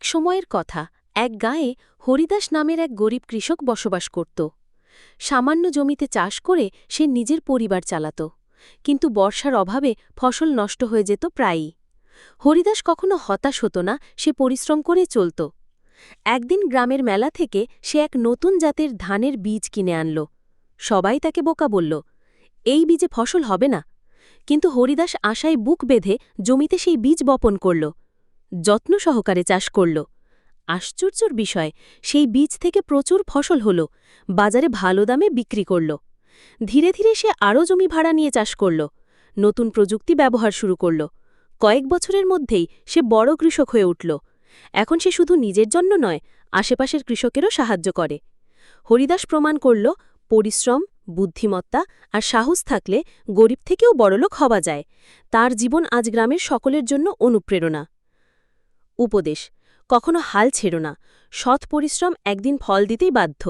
সময়ের কথা, এক গাঁয়ে হরিদাস নামের এক গরিব কৃষক বসবাস করত। সামান্য জমিতে চাষ করে সে নিজের পরিবার চালাত, কিন্তু বর্ষার অভাবে ফসল নষ্ট হয়ে যেত প্রায়ই। হরিদাস কখনো হতাশ হতো না, সে পরিশ্রম করে চলত। একদিন গ্রামের মেলা থেকে সে এক নতুন জাতের ধানের বীজ কিনে আনল। সবাই তাকে বোকা বলল, এই বীজে ফসল হবে না। কিন্তু হরিদাস আশায় বুক বেঁধে জমিতে সেই বীজ বপন করল, যত্ন সহকারে চাষ করল। আশ্চর্যর বিষয়, সেই বীজ থেকে প্রচুর ফসল হল, বাজারে ভালো দামে বিক্রি করল। ধীরে ধীরে সে আরও জমি ভাড়া নিয়ে চাষ করল, নতুন প্রযুক্তি ব্যবহার শুরু করল। কয়েক বছরের মধ্যেই সে বড় কৃষক হয়ে উঠল। এখন সে শুধু নিজের জন্য নয়, আশেপাশের কৃষকেরও সাহায্য করে। হরিদাস প্রমাণ করল, পরিশ্রম, বুদ্ধিমত্তা আর সাহস থাকলে গরিব থেকেও বড়লোক হওয়া যায়। তার জীবন আজ গ্রামের সকলের জন্য অনুপ্রেরণা। উপদেশ: কখনো হাল ছেড়ো না, সৎ পরিশ্রম একদিন ফল দিতেই বাধ্য।